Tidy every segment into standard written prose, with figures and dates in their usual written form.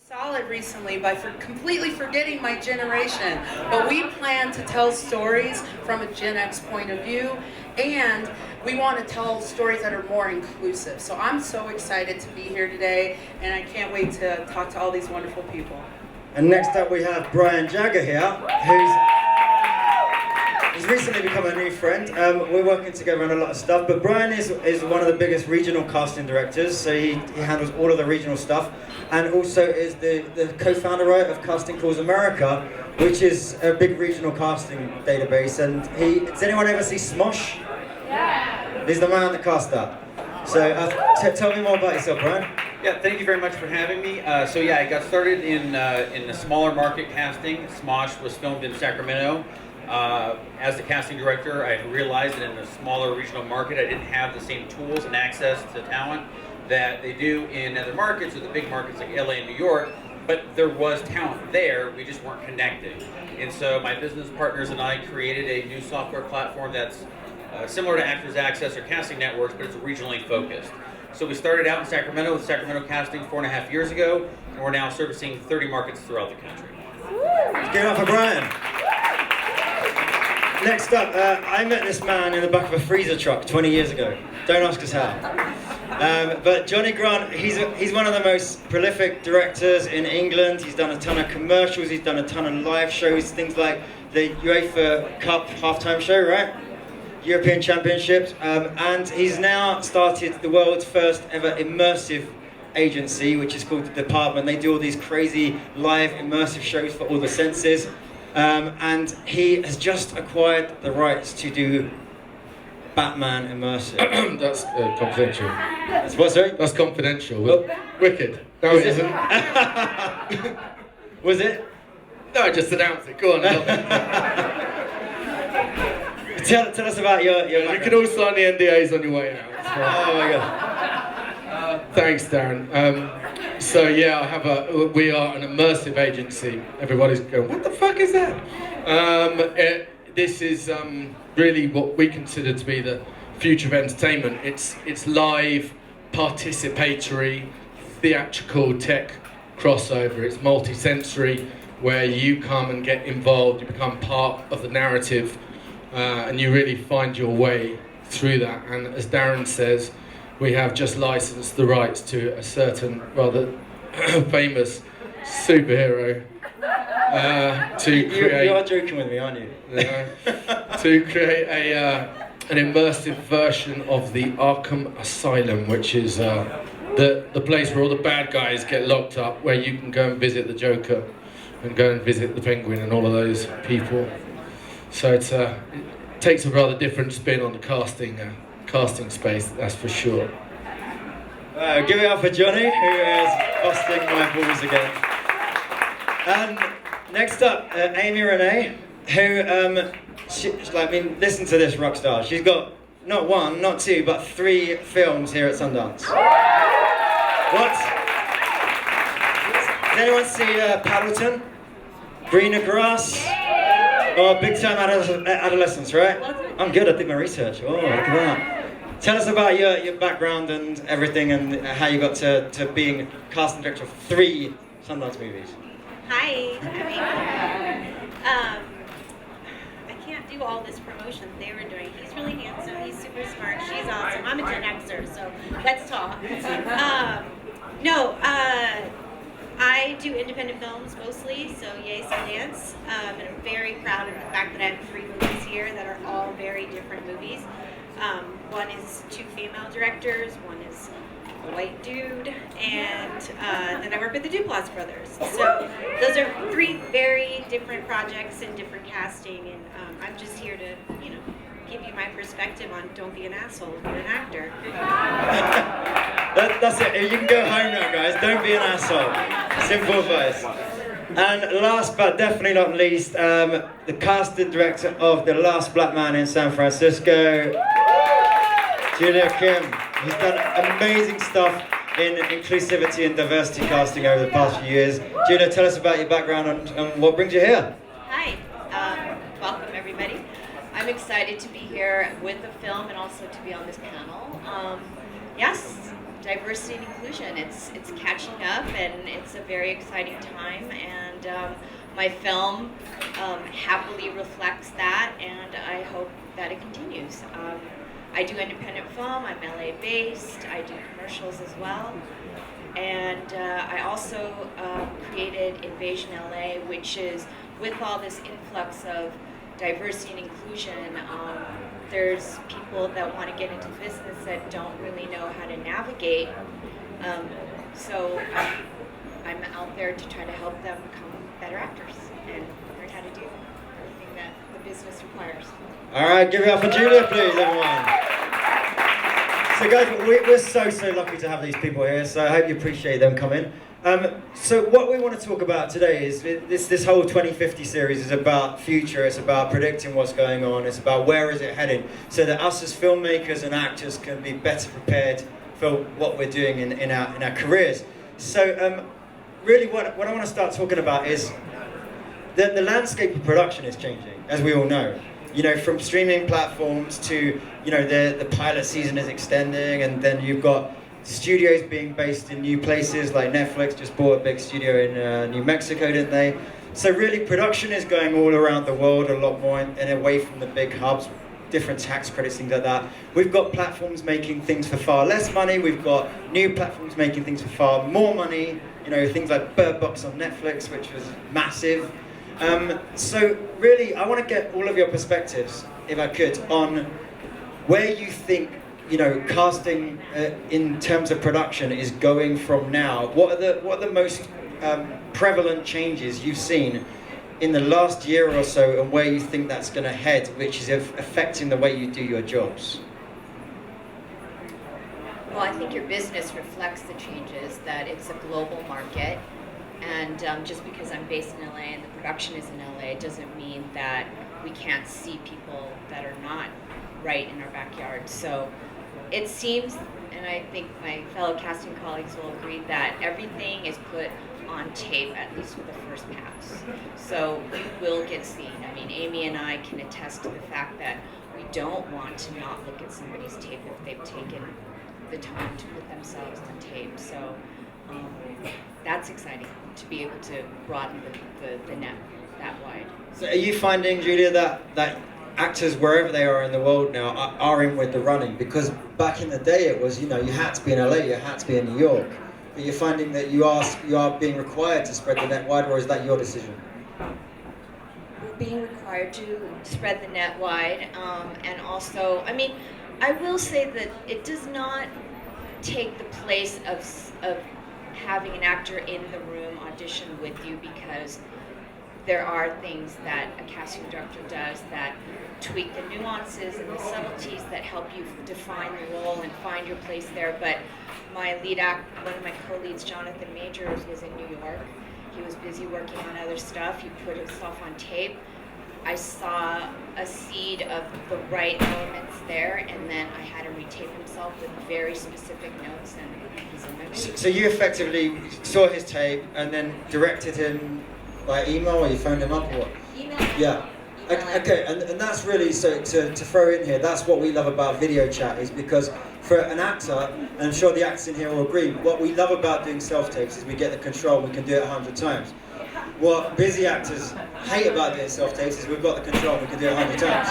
solid recently by completely forgetting my generation, but we plan to tell stories from a Gen X point of view, and we want to tell stories that are more inclusive. So I'm so excited to be here today, and I can't wait to talk to all these wonderful people. And next up we have Jagger here, he's recently become a new friend. We're working together on a lot of stuff, but Brian is one of the biggest regional casting directors, so he handles all of the regional stuff, and also is the co-founder, right, of Casting Calls America, which is a big regional casting database. And does anyone ever see Smosh? Yeah. He's the man that cast that. So tell me more about yourself, Brian. Yeah, thank you very much for having me. So yeah, I got started in the smaller market casting. Smosh was filmed in Sacramento. As the casting director, I realized that in the smaller regional market, I didn't have the same tools and access to talent that they do in other markets, or the big markets like LA and New York, but there was talent there, we just weren't connected. And so my business partners and I created a new software platform that's similar to Actors Access or Casting Networks, but it's regionally focused. So we started out in Sacramento with Sacramento Casting 4.5 years ago, and we're now servicing 30 markets throughout the country. Let's give it up for Brian. Next up, I met this man in the back of a freezer truck 20 years ago. Don't ask us how. But Jonny Grant, he's one of the most prolific directors in England. He's done a ton of commercials, he's done a ton of live shows, things like the UEFA Cup halftime show, right? European Championships. And he's now started the world's first ever immersive agency, which is called The Department. They do all these crazy live immersive shows for all the senses. And he has just acquired the rights to do Batman immersive. That's confidential. That's what, sorry? That's confidential. Wicked. No, it isn't. Was it? No, just announce it. Go on. Tell us about your You can all sign the NDAs on your way out. Oh my god. Thanks, Darren. So yeah, we are an immersive agency. Everybody's going, what the fuck is that? This is really what we consider to be the future of entertainment. It's live, participatory, theatrical tech crossover. It's multi-sensory, where you come and get involved, you become part of the narrative, and you really find your way through that. And as Darren says, we have just licensed the rights to a certain rather famous superhero to create. You are joking with me, aren't you? To create an immersive version of the Arkham Asylum, which is the place where all the bad guys get locked up, where you can go and visit the Joker and go and visit the Penguin and all of those people. So it takes a rather different spin on the casting space, that's for sure. Give it up for Jonny, who is busting my balls again. And next up, Amey René, who, listen to this rock star. She's got not one, not two, but 3 films here at Sundance. What? Does anyone see Paddleton? Greener Grass? Oh, Big Time Adolescence, right? I'm good, I did my research. Oh, look at that. Tell us about your background and everything, and how you got to being casting director of 3 Sundance movies. Hi, I can't do all this promotion they were doing. He's really handsome, he's super smart, she's awesome. I'm a Gen Xer, so let's talk. I do independent films mostly, so yay Sundance. And I'm very proud of the fact that I have 3 movies here that are all very different movies. One is 2 female directors, one is a white dude, and then I work with the Duplass brothers. So those are 3 very different projects and different casting, and I'm just here to, give you my perspective on don't be an asshole if you're an actor. That's it. You can go home now, guys. Don't be an asshole. Simple advice. And last but definitely not least, the casting director of The Last Black Man in San Francisco, Julia Kim. He's done amazing stuff in inclusivity and diversity casting over the past few years. Julia, tell us about your background and what brings you here. Hi, welcome everybody. I'm excited to be here with the film and also to be on this panel. Yes, diversity and inclusion. It's catching up, and it's a very exciting time. And my film happily reflects that, and I hope that it continues. I do independent film. I'm LA based. I do commercials as well. And I also created Invasion LA, which is, with all this influx of diversity and inclusion, there's people that want to get into business that don't really know how to navigate. So I'm out there to try to help them become better actors and learn how to do everything that the business requires. All right, give it up for Julia, please, everyone. So guys, we're so lucky to have these people here, so I hope you appreciate them coming. So what we want to talk about today is this whole 2050 series is about future, it's about predicting what's going on, it's about where is it heading, so that us as filmmakers and actors can be better prepared for what we're doing in our careers. So really what I want to start talking about is that the landscape of production is changing, as we all know. You know, from streaming platforms to, you know, the pilot season is extending, and then you've got studios being based in new places, like Netflix just bought a big studio in New Mexico, didn't they? So really production is going all around the world a lot more and away from the big hubs, different tax credits, things like that. We've got platforms making things for far less money, we've got new platforms making things for far more money, you know, things like Bird Box on Netflix, which was massive. So really, I want to get all of your perspectives, if I could, on where you think, you know, casting in terms of production is going from now. What are the most prevalent changes you've seen in the last year or so, and where you think that's going to head, which is affecting the way you do your jobs? Well, I think your business reflects the changes, that it's a global market. And just because I'm based in LA and the production is in LA doesn't mean that we can't see people that are not right in our backyard. So it seems, and I think my fellow casting colleagues will agree, that everything is put on tape, at least for the first pass. So you will get seen. I mean, Amey and I can attest to the fact that we don't want to not look at somebody's tape if they've taken the time to put themselves on tape. So that's exciting, to be able to broaden the net that wide. So are you finding, Julia, that actors wherever they are in the world now are in with the running? Because back in the day it was, you know, you had to be in LA, you had to be in New York. But you're finding that you are being required to spread the net wide, or is that your decision? We're being required to spread the net wide, and also, I mean, I will say that it does not take the place of having an actor in the room audition with you, because there are things that a casting director does that tweak the nuances and the subtleties that help you define the role and find your place there. But my lead one of my co-leads, Jonathan Majors, was in New York. He was busy working on other stuff. He put himself on tape. I saw a seed of the right elements there, and then I had him retape himself with very specific notes, and he's in my movie. So you effectively saw his tape and then directed him by email, or you phoned him up, or what? Email. Yeah. Okay, and that's really, so to throw in here, that's what we love about video chat, is because for an actor, and I'm sure the actors in here will agree, what we love about doing self-tapes is we get the control, we can do it 100 times. What busy actors hate about doing self-tapes is we've got the control, we can do it 100 times.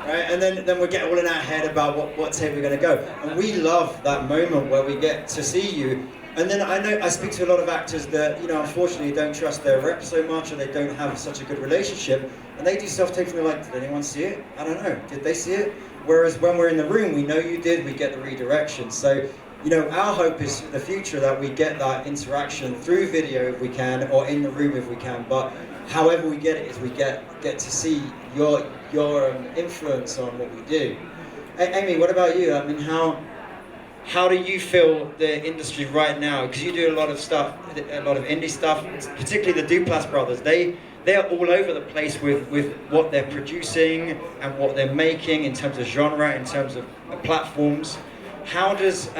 Right? And then we get all in our head about what tape we're going to go. And we love that moment where we get to see you. And then I speak to a lot of actors that, you know, unfortunately don't trust their rep so much, or they don't have such a good relationship, and they do self-tapes and they're like, did anyone see it? I don't know, did they see it? Whereas when we're in the room, we know you did, we get the redirection. So, you know, our hope is for the future that we get that interaction through video if we can, or in the room if we can, but however we get it is we get to see your influence on what we do. Amey, what about you? I mean, how do you feel the industry right now? Because you do a lot of stuff, a lot of indie stuff, particularly the Duplass brothers. They're all over the place with what they're producing and what they're making in terms of genre, in terms of platforms. How does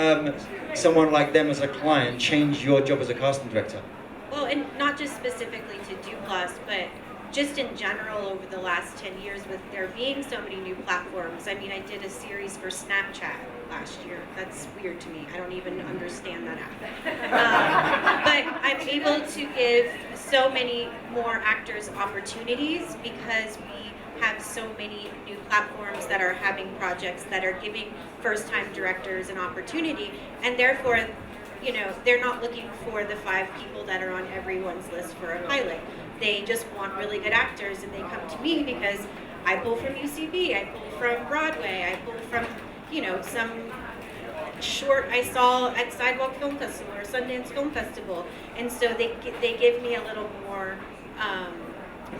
someone like them as a client change your job as a casting director? Well, and not just specifically to Duplass, but just in general over the last 10 years with there being so many new platforms. I mean, I did a series for Snapchat last year. That's weird to me. I don't even understand that app. But I'm able to give so many more actors opportunities because we have so many new platforms that are having projects that are giving first-time directors an opportunity, and therefore, you know, they're not looking for the 5 people that are on everyone's list for a pilot. They just want really good actors, and they come to me because I pull from UCB, I pull from Broadway, I pull from, you know, some short I saw at Sidewalk Film Festival or Sundance Film Festival, and so they give me a little more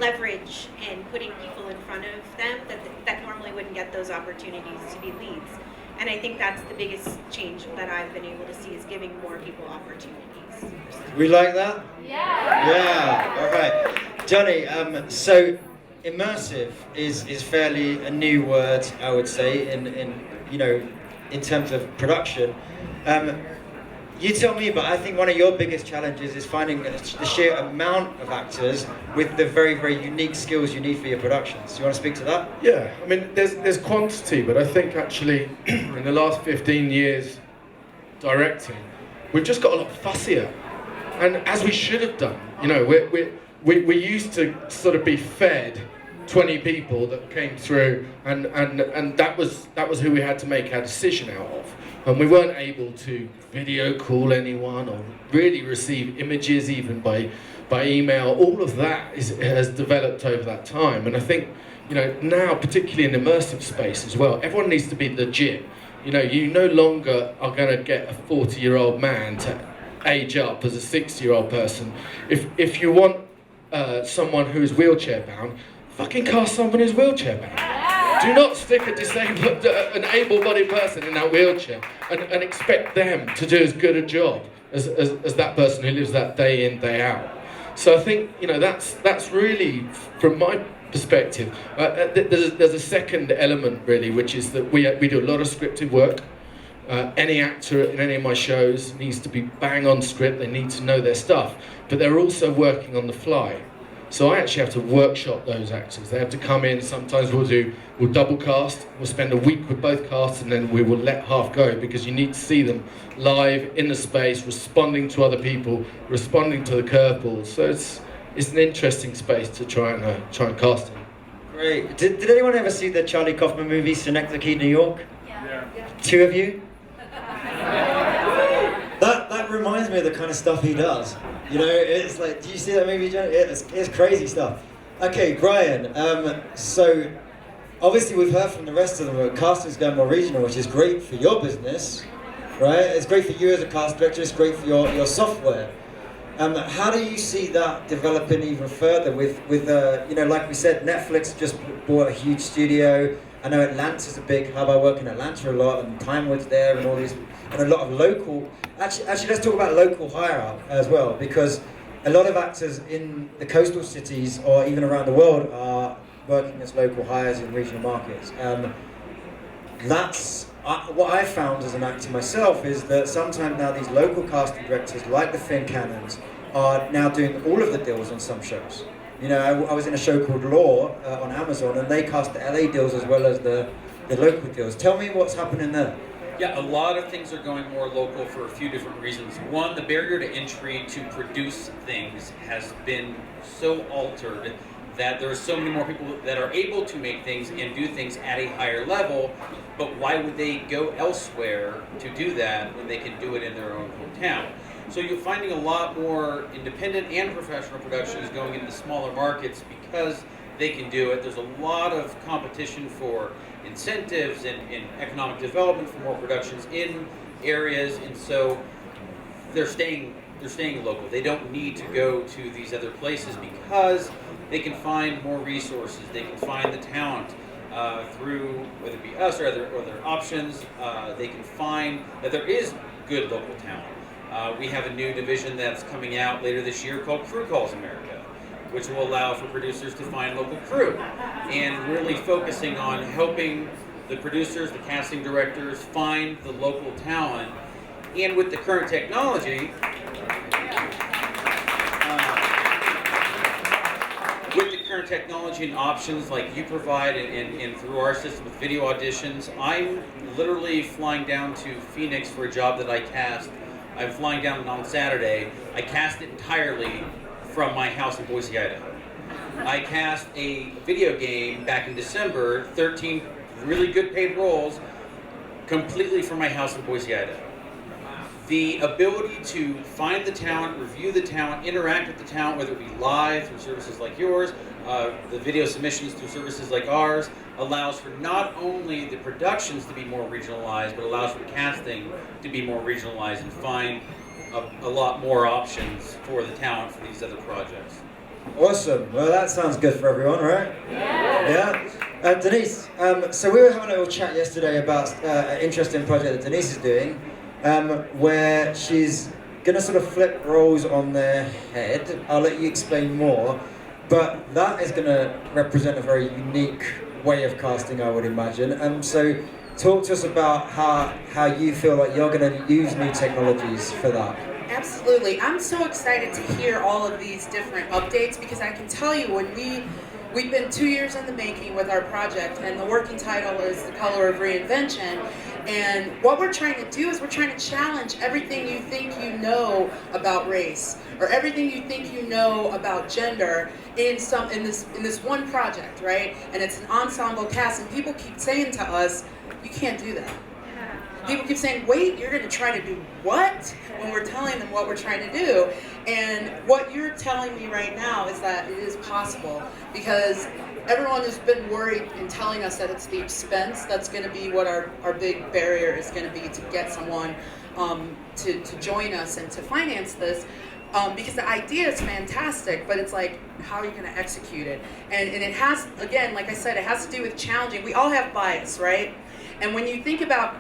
leverage in putting people in front of them that normally wouldn't get those opportunities to be leads. And I think that's the biggest change that I've been able to see, is giving more people opportunities. We like that? Yeah. Yeah, all right. Jonny, so immersive is fairly a new word, I would say, in you know, in terms of production. You tell me, but I think one of your biggest challenges is finding the sheer amount of actors with the very, very unique skills you need for your productions. Do you want to speak to that? Yeah, I mean, there's quantity, but I think actually in the last 15 years directing, we've just got a lot fussier, and as we should have done. You know, we used to sort of be fed 20 people that came through, and that was who we had to make our decision out of, and we weren't able to video call anyone or really receive images even by email. All of that has developed over that time, and I think, you know, now particularly in immersive space as well, everyone needs to be legit. You know, you no longer are going to get a 40-year-old man to age up as a 60-year-old person. If you want someone who's wheelchair bound, fucking cast someone who's wheelchair bound. Do not stick an able-bodied person in that wheelchair and expect them to do as good a job as that person who lives that day in, day out. So I think, you know, that's really, from my perspective, there's a second element really, which is that we do a lot of scripted work. Any actor in any of my shows needs to be bang on script. They need to know their stuff, but they're also working on the fly. So I actually have to workshop those actors. They have to come in. Sometimes we'll double cast. We'll spend a week with both casts, and then we will let half go, because you need to see them live in the space, responding to other people, responding to the curveballs. So it's an interesting space to try and cast in. Great. Did anyone ever see the Charlie Kaufman movie Synecdoche, New York? Yeah. 2 of you? That reminds me of the kind of stuff he does. You know, it's like, do you see that movie, Jonny? It's crazy stuff. Okay, Brian, so obviously we've heard from the rest of them that casting's going more regional, which is great for your business, right? It's great for you as a cast director, it's great for your software. How do you see that developing even further with you know, like we said, Netflix just bought a huge studio. I know Atlanta's a big hub. I work in Atlanta a lot, and Timewood's there, and all these, and a lot of local. Actually, let's talk about local hire out as well, because a lot of actors in the coastal cities or even around the world are working as local hires in regional markets. That's what I found as an actor myself, is that sometimes now these local casting directors, like the Finn Cannons, are now doing all of the deals on some shows. You know, I was in a show called Law on Amazon, and they cast the LA deals as well as the local deals. Tell me what's happening there. Yeah, a lot of things are going more local for a few different reasons. One, the barrier to entry to produce things has been so altered that there are so many more people that are able to make things and do things at a higher level, but why would they go elsewhere to do that when they can do it in their own hometown? So you're finding a lot more independent and professional productions going into smaller markets because they can do it. There's a lot of competition for incentives and economic development for more productions in areas, and so they're staying local. They don't need to go to these other places because they can find more resources. They can find the talent through, whether it be us or other options. They can find that there is good local talent. We have a new division that's coming out later this year called Crew Calls America, which will allow for producers to find local crew, and really focusing on helping the producers, the casting directors, find the local talent. And with the current technology, current technology and options like you provide and through our system with video auditions, I'm literally flying down to Phoenix for a job that I cast. I'm flying down on Saturday. I cast it entirely from my house in Boise, Idaho. I cast a video game back in December, 13 really good paid roles, completely from my house in Boise, Idaho. The ability to find the talent, review the talent, interact with the talent, whether it be live through services like yours, the video submissions through services like ours, allows for not only the productions to be more regionalized, but allows for casting to be more regionalized and find a lot more options for the talent for these other projects. Awesome. Well, that sounds good for everyone, right? Yeah. Denise, so we were having a little chat yesterday about an interesting project that Denise is doing, where she's going to sort of flip roles on their head. I'll let you explain more, but that is going to represent a very unique way of casting, I would imagine. So talk to us about how you feel like you're going to use new technologies for that. Absolutely. I'm so excited to hear all of these different updates because I can tell you when we've been 2 years in the making with our project, and the working title is The Color of Reinvention. And what we're trying to do is we're trying to challenge everything you think you know about race or everything you think you know about gender in this one project, right? And it's an ensemble cast, and people keep saying to us, you can't do that. People keep saying, wait, you're going to try to do what? When we're telling them what we're trying to do. And what you're telling me right now is that it is possible, because everyone has been worried and telling us that it's the expense that's going to be what our big barrier is going to be to get someone to join us and to finance this. Because the idea is fantastic, but it's like, how are you going to execute it? And it has, again, like I said, it has to do with challenging. We all have bias, right? And when you think about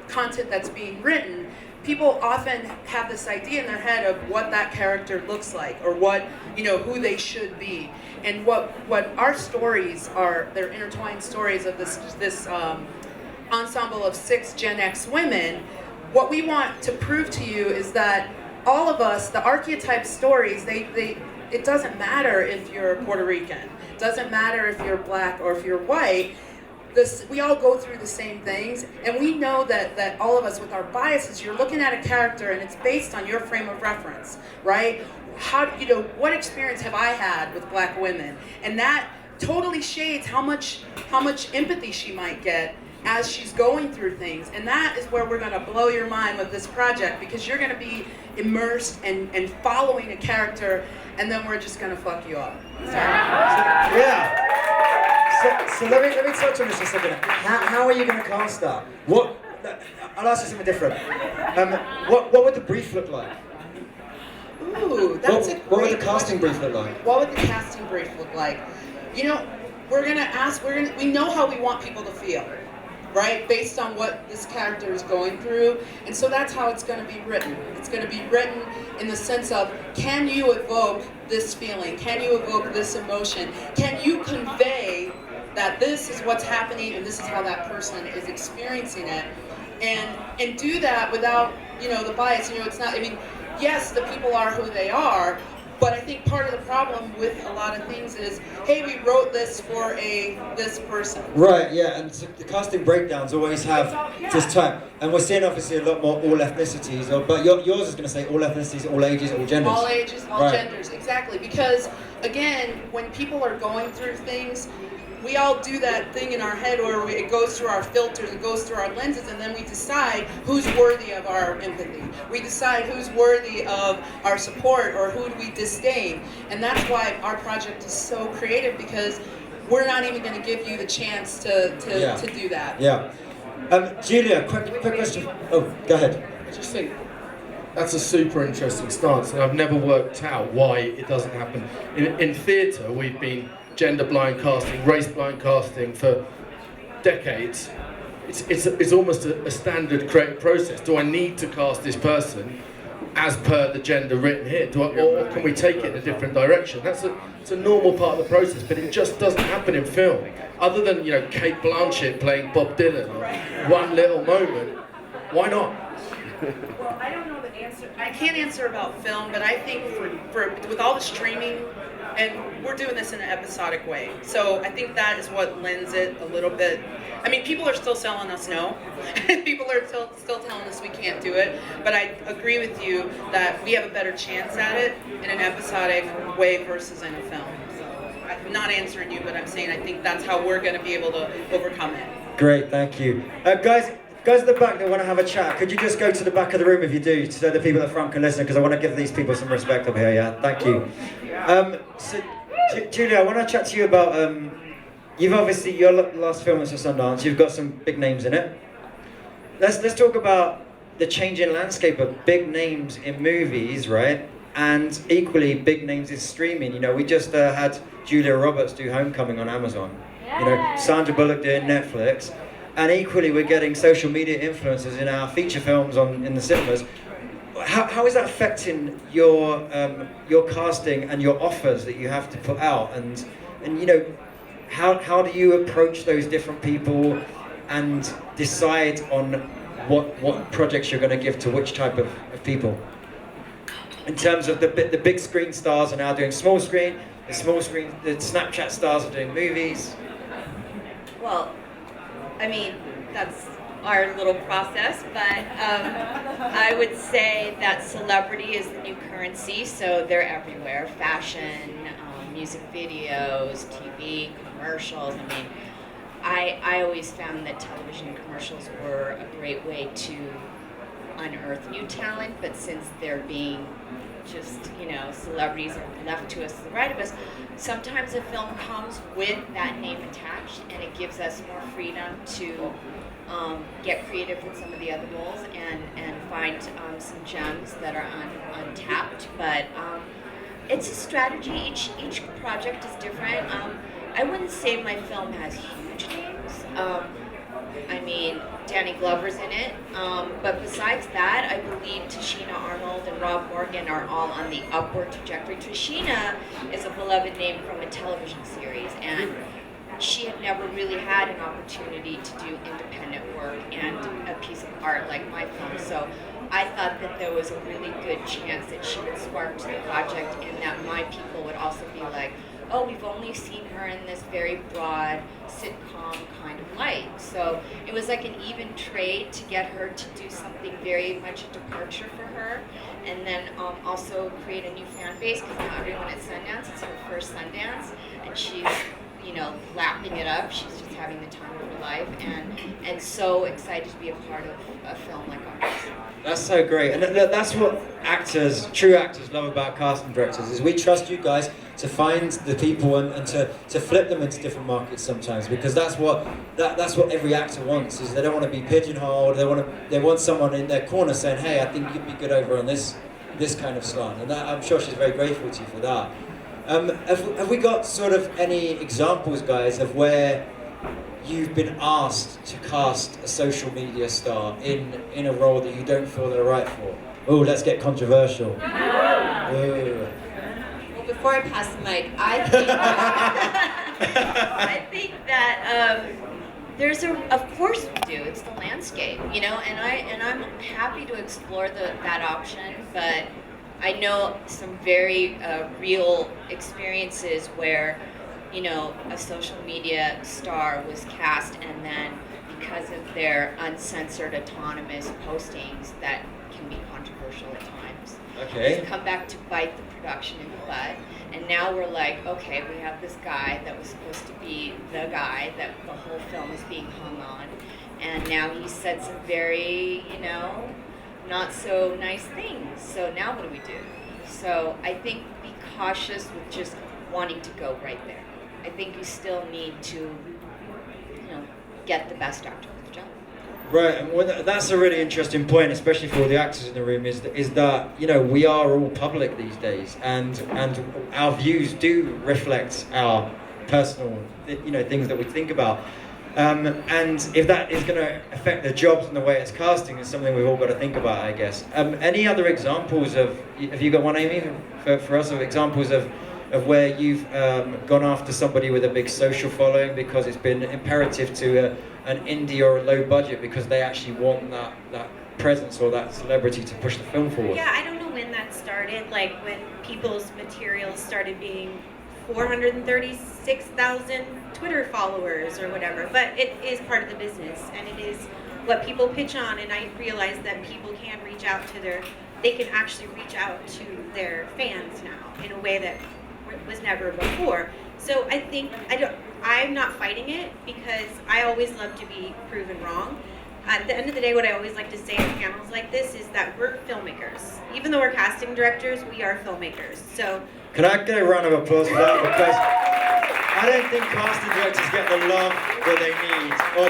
content that's being written, people often have this idea in their head of what that character looks like, or what, who they should be. And what our stories are, they're intertwined stories of this ensemble of 6 Gen X women. What we want to prove to you is that all of us, the archetype stories, it doesn't matter if you're Puerto Rican, it doesn't matter if you're black or if you're white. We all go through the same things, and we know that all of us with our biases, you're looking at a character and it's based on your frame of reference, right? What experience have I had with black women? And that totally shades how much empathy she might get as she's going through things. And that is where we're going to blow your mind with this project, because you're going to be immersed and following a character, and then we're just going to fuck you up. Yeah. So let me touch on this for a second. How are you going to cast that? I'll ask you something different. What would the brief look like? Ooh, that's a great What would the casting brief look like? What would the casting brief look like? We're gonna ask. We know how we want people to feel, right? Based on what this character is going through, and so that's how it's going to be written. It's going to be written in the sense of, can you evoke this feeling? Can you evoke this emotion? Can you convey that this is what's happening and this is how that person is experiencing it, and do that without the bias. It's not. Yes, the people are who they are, but I think part of the problem with a lot of things is, hey, we wrote this for this person. Right, yeah, and so the casting breakdowns always have this type, and we're seeing obviously a lot more all ethnicities, but yours is going to say all ethnicities, all ages, all genders. All ages, all genders, exactly. Because again, when people are going through things, we all do that thing in our head where it goes through our filters, it goes through our lenses, and then we decide who's worthy of our empathy. We decide who's worthy of our support, or who do we disdain. And that's why our project is so creative, because we're not even going to give you the chance to do that. Yeah. Julia, quick question. Oh, go ahead. I just think that's a super interesting stance, and I've never worked out why it doesn't happen. In theatre, we've been gender-blind casting, race-blind casting for decades. It's almost a standard creative process. Do I need to cast this person as per the gender written here? Or can we take it in a different direction? It's a normal part of the process, but it just doesn't happen in film. Other than Kate Blanchett playing Bob Dylan, one little moment. Why not? Well, I don't know the answer. I can't answer about film, but I think for with all the streaming and we're doing this in an episodic way. So I think that is what lends it a little bit. I mean, people are still telling us no. People are still telling us we can't do it. But I agree with you that we have a better chance at it in an episodic way versus in a film. So I'm not answering you, but I'm saying I think that's how we're going to be able to overcome it. Great, thank you. Guys at the back that want to have a chat, could you just go to the back of the room if you do, so the people at the front can listen, because I want to give these people some respect up here, yeah? Thank you. So, Julia, I want to chat to you about, you've obviously, your last film was at Sundance, you've got some big names in it. Let's talk about the changing landscape of big names in movies, right? And equally big names in streaming. You know, we just had Julia Roberts do Homecoming on Amazon. You know, Sandra Bullock doing Netflix. And equally, we're getting social media influencers in our feature films in the cinemas. How is that affecting your casting and your offers that you have to put out? And you know, how do you approach those different people and decide on what projects you're going to give to which type of people? In terms of the big screen stars are now doing small screen, the Snapchat stars are doing movies. Well, I mean, that's our little process, but I would say that celebrity is the new currency, so they're everywhere. Fashion, music videos, TV, commercials. I mean, I always found that television commercials were a great way to unearth new talent, but since they're being just, you know, celebrities are left to us, the right of us, sometimes a film comes with that name attached, and it gives us more freedom to get creative with some of the other roles and find some gems that are untapped. But it's a strategy. Each project is different. I wouldn't say my film has huge names. I mean, Danny Glover's in it, but besides that, I believe Tashina Arnold and Rob Morgan are all on the upward trajectory. Tashina is a beloved name from a television series, and she had never really had an opportunity to do independent work and a piece of art like my film. So I thought that there was a really good chance that she would spark to the project, and that my people would also be like, oh, we've only seen her in this very broad sitcom kind of light. So it was like an even trade to get her to do something very much a departure for her, and then also create a new fan base, because now everyone at Sundance, it's her first Sundance, and she's, you know, lapping it up. She's just having the time of her life, and so excited to be a part of a film like ours. That's so great, and that's what true actors love about casting directors, is we trust you guys to find the people and to flip them into different markets sometimes, because that's what every actor wants, is they don't want to be pigeonholed. They want someone in their corner saying, hey, I think you'd be good over on this kind of slant, and that, I'm sure she's very grateful to you for that. Have we got sort of any examples, guys, of where you've been asked to cast a social media star in a role that you don't feel they're right for? Oh, let's get controversial. Ooh. Well, before I pass the mic, I think I think that there's of course we do. It's the landscape, you know, and I'm happy to explore that option, but I know some very real experiences where, you know, a social media star was cast, and then because of their uncensored, autonomous postings, that can be controversial at times. Okay. It's come back to bite the production in the butt, and now we're like, okay, we have this guy that was supposed to be the guy that the whole film is being hung on, and now he said some very, you know, not so nice things. So now what do we do? So I think be cautious with just wanting to go right there. I think you still need to, you know, get the best actor for the job. Right, and that's a really interesting point, especially for all the actors in the room, is that, you know, we are all public these days, and our views do reflect our personal, you know, things that we think about. And if that is going to affect the jobs and the way it's casting, is something we've all got to think about, I guess. Any other examples of, have you got one, Amey, for us, of examples of where you've gone after somebody with a big social following because it's been imperative to an indie or a low budget because they actually want that presence or that celebrity to push the film forward? Yeah, I don't know when that started, like when people's materials started being 436,000 Twitter followers or whatever, but it is part of the business, and it is what people pitch on, and I realize that people can reach out to they can actually reach out to their fans now in a way that was never before. So I think, I'm not fighting it, because I always love to be proven wrong. At the end of the day, what I always like to say at panels like this is that we're filmmakers. Even though we're casting directors, we are filmmakers. So Can I get a round of applause for that? Because I don't think casting directors get the love that they need, or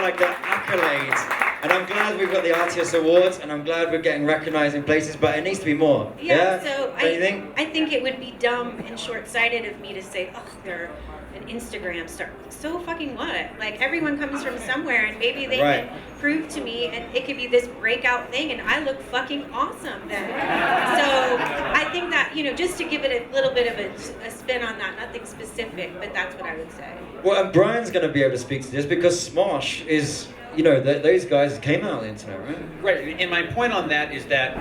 like the accolades. And I'm glad we've got the RTS Awards, and I'm glad we're getting recognised in places, but it needs to be more. yeah, so Don't you think? I think it would be dumb and short-sighted of me to say, oh, they're an Instagram star. So fucking what? Like, everyone comes from somewhere, and maybe they Right. can prove to me, and it could be this breakout thing, and I look fucking awesome then. So I think that, just to give it a little bit of a spin on that, nothing specific, but that's what I would say. Well, and Brian's going to be able to speak to this because Smosh is, those guys came out on the internet, right? Right, and my point on that is that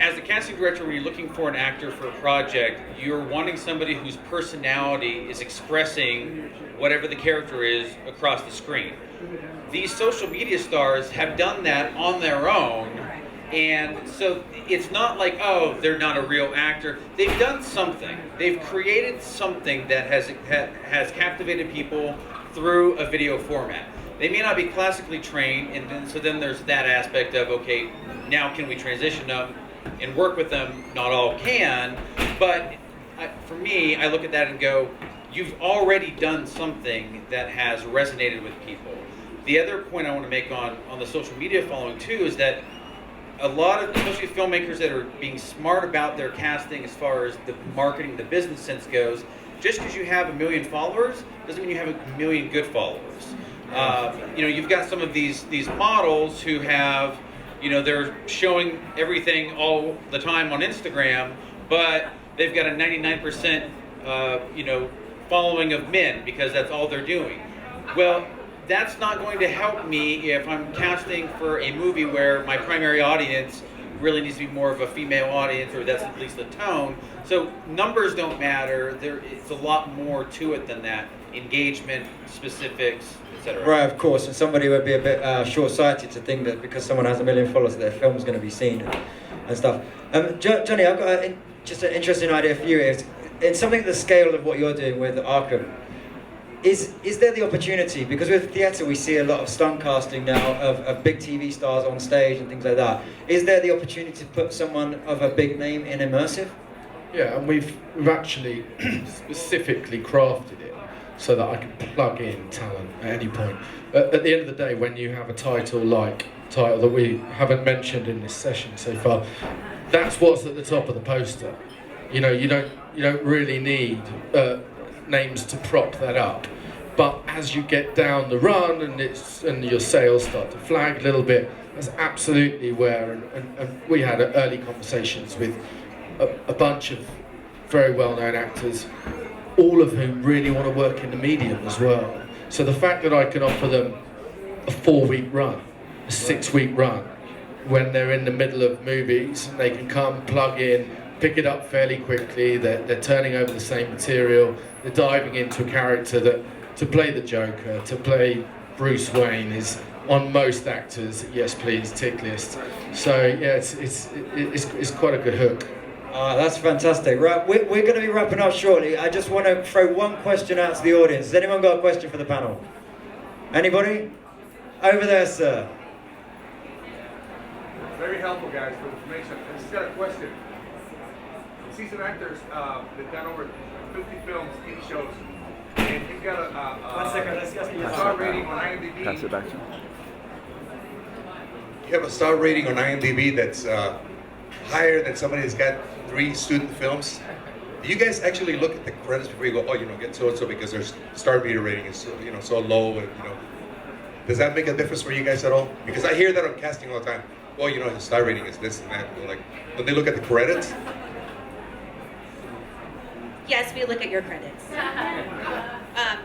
as a casting director, when you're looking for an actor for a project, you're wanting somebody whose personality is expressing whatever the character is across the screen. These social media stars have done that on their own, and so it's not like, oh, they're not a real actor. They've done something. They've created something that has captivated people through a video format. They may not be classically trained, and then there's that aspect of, okay, now can we transition them and work with them? Not all can, but for me, I look at that and go, you've already done something that has resonated with people. The other point I want to make on the social media following too is that a lot of, especially filmmakers that are being smart about their casting as far as the marketing, the business sense goes, just because you have 1 million followers doesn't mean you have 1 million good followers. You've got some of these models who have, they're showing everything all the time on Instagram, but they've got a 99%, following of men because that's all they're doing. Well, that's not going to help me if I'm casting for a movie where my primary audience really needs to be more of a female audience, or that's at least the tone. So numbers don't matter. It's a lot more to it than that. Engagement, specifics, etc. Right, of course, and somebody would be a bit short-sighted to think that because someone has 1 million followers, their film's going to be seen and stuff. Jonny, I've got just an interesting idea for you. In something the scale of what you're doing with Arkham, is there the opportunity, because with theatre we see a lot of stunt casting now of big TV stars on stage and things like that, is there the opportunity to put someone of a big name in immersive? Yeah, and we've actually specifically crafted it so that I can plug in talent at any point. At the end of the day, when you have a title that we haven't mentioned in this session so far, that's what's at the top of the poster. You don't really need names to prop that up. But as you get down the run and your sales start to flag a little bit, that's absolutely where, and we had early conversations with a bunch of very well-known actors, all of whom really want to work in the medium as well. So the fact that I can offer them a 4-week run, a 6-week run, when they're in the middle of movies, they can come, plug in, pick it up fairly quickly, they're turning over the same material, they're diving into a character that, to play the Joker, to play Bruce Wayne is on most actors' yes please tick list. So yeah, it's quite a good hook. That's fantastic. Right, we're going to be wrapping up shortly. I just want to throw one question out to the audience. Has anyone got a question for the panel? Anybody? Over there, sir. Very helpful, guys, for the information. I just got a question. Seasoned actors that done over 50 films, TV shows, and you've got a star rating on IMDb. Pass it back to him. You have a star rating on IMDb that's higher than somebody that's got 3 student films. Do you guys actually look at the credits before you go, oh, get so and so because their star meter rating is so low, and does that make a difference for you guys at all? Because I hear that on casting all the time. Oh, the star rating is this and that. Like, when they look at the credits. Yes, we look at your credits.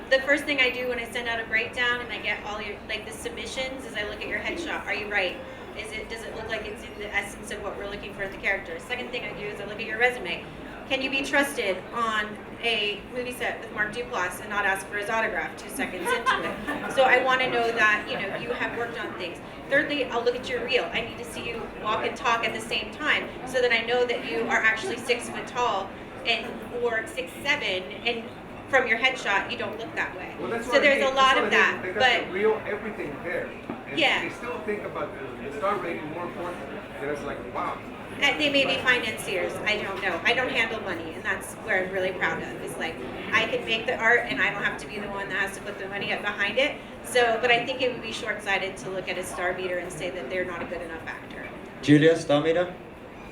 The first thing I do when I send out a breakdown and I get all your, the submissions, is I look at your headshot. Are you right? Does it look like it's in the essence of what we're looking for in the character? Second thing I do is I look at your resume. Can you be trusted on a movie set with Mark Duplass and not ask for his autograph 2 seconds into it? So I want to know that, you know, you have worked on things. Thirdly, I'll look at your reel. I need to see you walk and talk at the same time so that I know that you are actually 6 foot tall and or 6'7", and from your headshot you don't look that way. Well, So there's a lot of that, they got but the real everything there. And Yeah. They still think about the star rating more important. And it's like, wow. they may be financiers. I don't know. I don't handle money, and that's where I'm really proud of. Is like I can make the art, and I don't have to be the one that has to put the money up behind it. So, but I think it would be short-sighted to look at a star meter and say that they're not a good enough actor. Julia, star meter?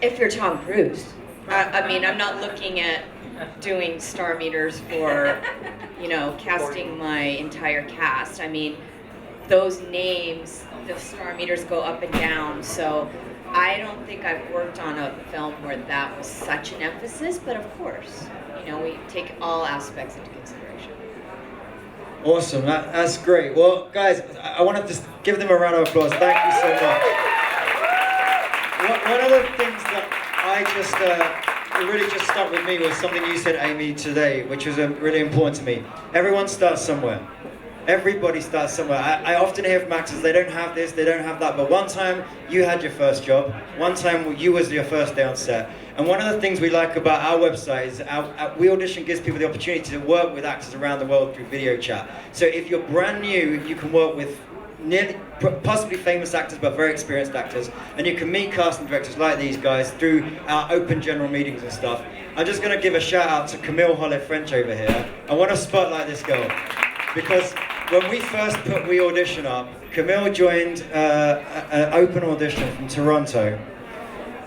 If you're Tom Cruise, I mean, I'm not looking at doing star meters for, you know, casting my entire cast. I mean, those names, the star meters go up and down, so I don't think I've worked on a film where that was such an emphasis, but of course, you know, we take all aspects into consideration. Awesome, that's great. Well, guys, I want to just give them a round of applause. Thank you so much. One of the things that it really just stuck with me was something you said, Amey, today, which was really important to me. Everyone starts somewhere. Everybody starts somewhere. I often hear from actors, they don't have this, they don't have that, but one time you had your first job, one time you was your first day on set. And one of the things we like about our website is WeAudition gives people the opportunity to work with actors around the world through video chat. So if you're brand new, you can work with nearly, possibly famous actors, but very experienced actors, and you can meet casting directors like these guys through our open general meetings and stuff. I'm just going to give a shout out to Camille Holliff-French over here. I want to spotlight this girl, because when we first put WeAudition up, Camille joined an open audition from Toronto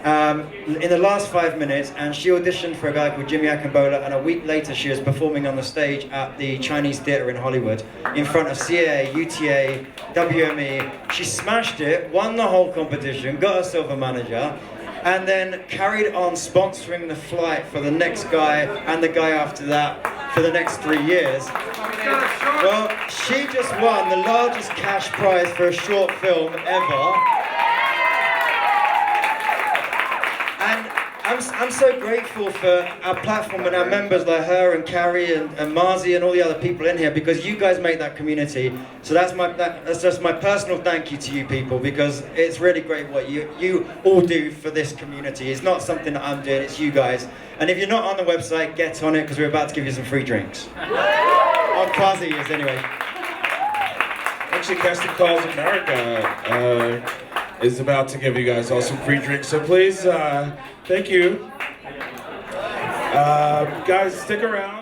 in the last 5 minutes, and she auditioned for a guy called Jimmy Akambola, and a week later she was performing on the stage at the Chinese Theatre in Hollywood in front of CAA, UTA, WME. She smashed it, won the whole competition, got herself a manager, and then carried on sponsoring the flight for the next guy and the guy after that for the next 3 years. Well, she just won the largest cash prize for a short film ever. And I'm so grateful for our platform and our members like her and Carrie and Marzi and all the other people in here, because you guys make that community. So that's just my personal thank you to you people, because it's really great what you all do for this community. It's not something that I'm doing, it's you guys. And if you're not on the website, get on it, because we're about to give you some free drinks. Or quasi is anyway. Actually, Casting Calls America is about to give you guys all some free drinks, so please, thank you. Guys, stick around.